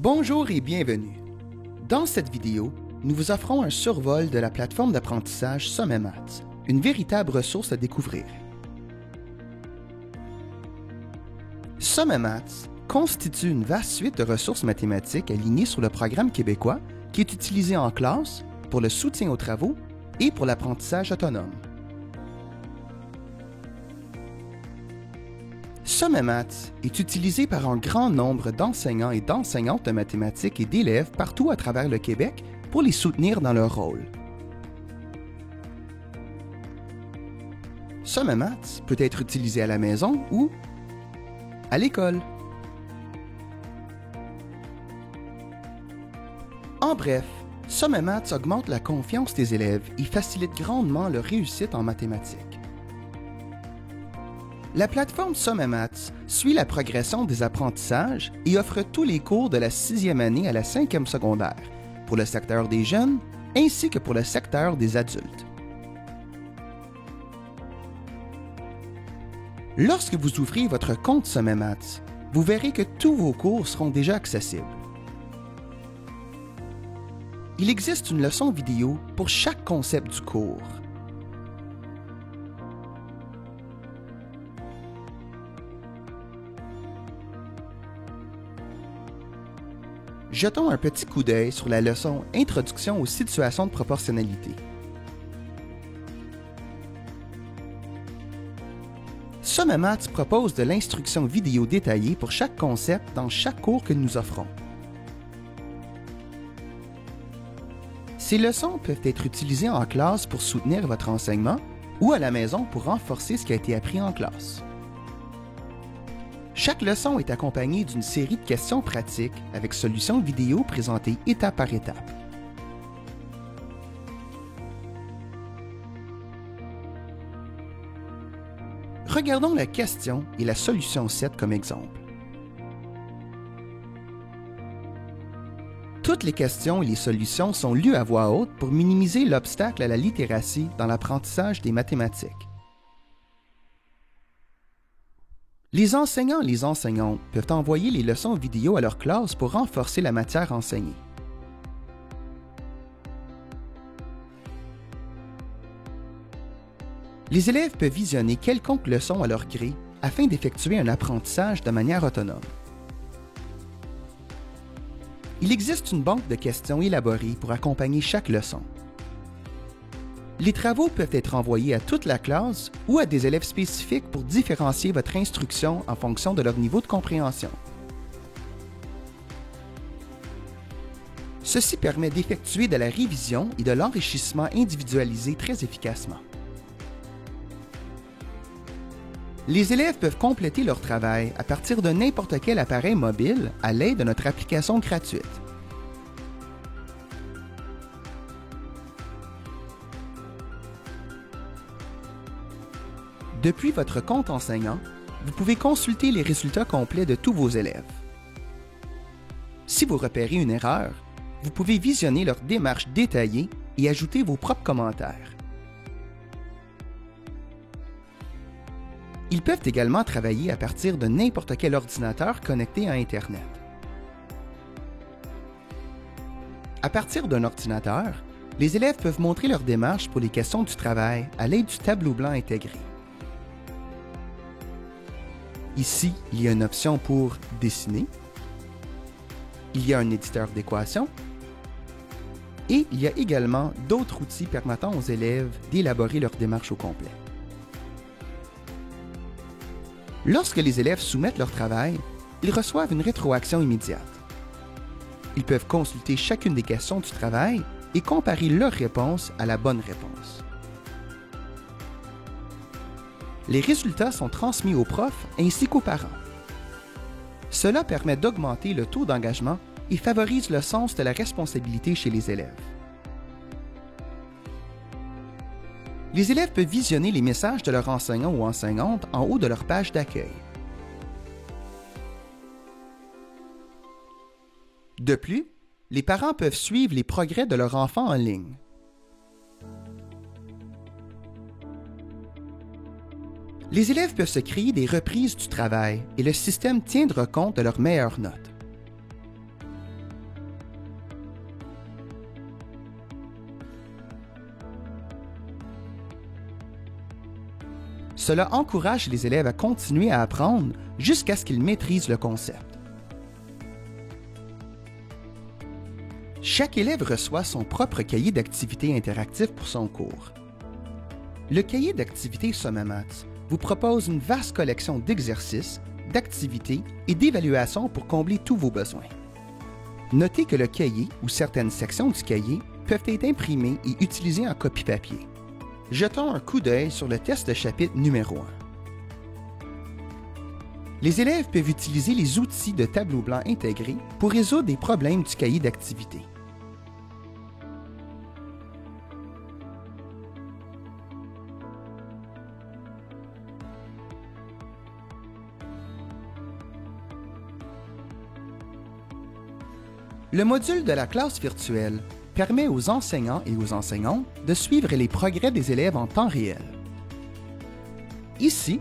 Bonjour et bienvenue. Dans cette vidéo, nous vous offrons un survol de la plateforme d'apprentissage SommetMaths, une véritable ressource à découvrir. SommetMaths constitue une vaste suite de ressources mathématiques alignées sur le programme québécois qui est utilisé en classe, pour le soutien aux travaux et pour l'apprentissage autonome. SommetMaths est utilisé par un grand nombre d'enseignants et d'enseignantes de mathématiques et d'élèves partout à travers le Québec pour les soutenir dans leur rôle. SommetMaths peut être utilisé à la maison ou à l'école. En bref, SommetMaths augmente la confiance des élèves et facilite grandement leur réussite en mathématiques. La plateforme SommetMaths suit la progression des apprentissages et offre tous les cours de la 6e année à la 5e secondaire, pour le secteur des jeunes ainsi que pour le secteur des adultes. Lorsque vous ouvrez votre compte SommetMaths, vous verrez que tous vos cours seront déjà accessibles. Il existe une leçon vidéo pour chaque concept du cours. Jetons un petit coup d'œil sur la leçon « Introduction aux situations de proportionnalité ». SommetMaths propose de l'instruction vidéo détaillée pour chaque concept dans chaque cours que nous offrons. Ces leçons peuvent être utilisées en classe pour soutenir votre enseignement ou à la maison pour renforcer ce qui a été appris en classe. Chaque leçon est accompagnée d'une série de questions pratiques avec solutions vidéo présentées étape par étape. Regardons la question et la solution 7 comme exemple. Toutes les questions et les solutions sont lues à voix haute pour minimiser l'obstacle à la littératie dans l'apprentissage des mathématiques. Les enseignants et les enseignantes peuvent envoyer les leçons vidéo à leur classe pour renforcer la matière enseignée. Les élèves peuvent visionner quelconque leçon à leur gré afin d'effectuer un apprentissage de manière autonome. Il existe une banque de questions élaborée pour accompagner chaque leçon. Les travaux peuvent être envoyés à toute la classe ou à des élèves spécifiques pour différencier votre instruction en fonction de leur niveau de compréhension. Ceci permet d'effectuer de la révision et de l'enrichissement individualisé très efficacement. Les élèves peuvent compléter leur travail à partir de n'importe quel appareil mobile à l'aide de notre application gratuite. Depuis votre compte enseignant, vous pouvez consulter les résultats complets de tous vos élèves. Si vous repérez une erreur, vous pouvez visionner leur démarche détaillée et ajouter vos propres commentaires. Ils peuvent également travailler à partir de n'importe quel ordinateur connecté à Internet. À partir d'un ordinateur, les élèves peuvent montrer leur démarche pour les questions du travail à l'aide du tableau blanc intégré. Ici, il y a une option pour « Dessiner », il y a un éditeur d'équations et il y a également d'autres outils permettant aux élèves d'élaborer leur démarche au complet. Lorsque les élèves soumettent leur travail, ils reçoivent une rétroaction immédiate. Ils peuvent consulter chacune des questions du travail et comparer leur réponse à la bonne réponse. Les résultats sont transmis aux profs ainsi qu'aux parents. Cela permet d'augmenter le taux d'engagement et favorise le sens de la responsabilité chez les élèves. Les élèves peuvent visionner les messages de leur enseignant ou enseignante en haut de leur page d'accueil. De plus, les parents peuvent suivre les progrès de leur enfant en ligne. Les élèves peuvent se créer des reprises du travail et le système tiendra compte de leurs meilleures notes. Cela encourage les élèves à continuer à apprendre jusqu'à ce qu'ils maîtrisent le concept. Chaque élève reçoit son propre cahier d'activités interactifs pour son cours. Le cahier d'activités SommaMaths vous propose une vaste collection d'exercices, d'activités et d'évaluations pour combler tous vos besoins. Notez que le cahier ou certaines sections du cahier peuvent être imprimées et utilisées en copie papier. Jetons un coup d'œil sur le test de chapitre numéro 1. Les élèves peuvent utiliser les outils de tableau blanc intégrés pour résoudre des problèmes du cahier d'activités. Le module de la classe virtuelle permet aux enseignants et aux enseignantes de suivre les progrès des élèves en temps réel. Ici,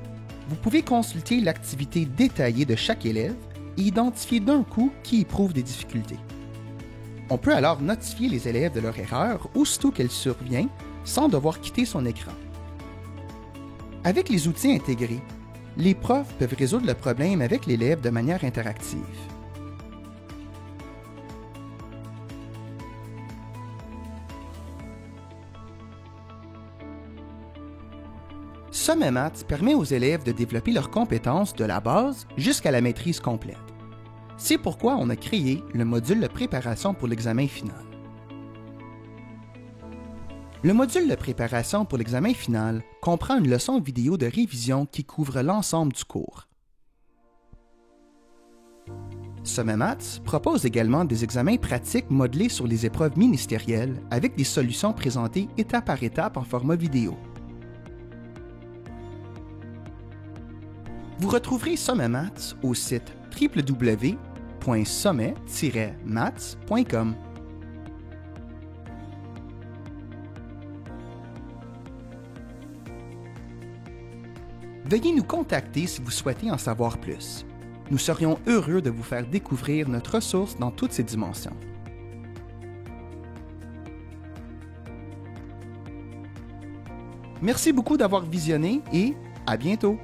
vous pouvez consulter l'activité détaillée de chaque élève et identifier d'un coup qui éprouve des difficultés. On peut alors notifier les élèves de leur erreur aussitôt qu'elle survient sans devoir quitter son écran. Avec les outils intégrés, les profs peuvent résoudre le problème avec l'élève de manière interactive. SommaMaths permet aux élèves de développer leurs compétences de la base jusqu'à la maîtrise complète. C'est pourquoi on a créé le module de préparation pour l'examen final. Le module de préparation pour l'examen final comprend une leçon vidéo de révision qui couvre l'ensemble du cours. SommaMaths propose également des examens pratiques modelés sur les épreuves ministérielles avec des solutions présentées étape par étape en format vidéo. Vous retrouverez SommaMaths au site www.sommet-maths.com. Veuillez nous contacter si vous souhaitez en savoir plus. Nous serions heureux de vous faire découvrir notre ressource dans toutes ses dimensions. Merci beaucoup d'avoir visionné et à bientôt!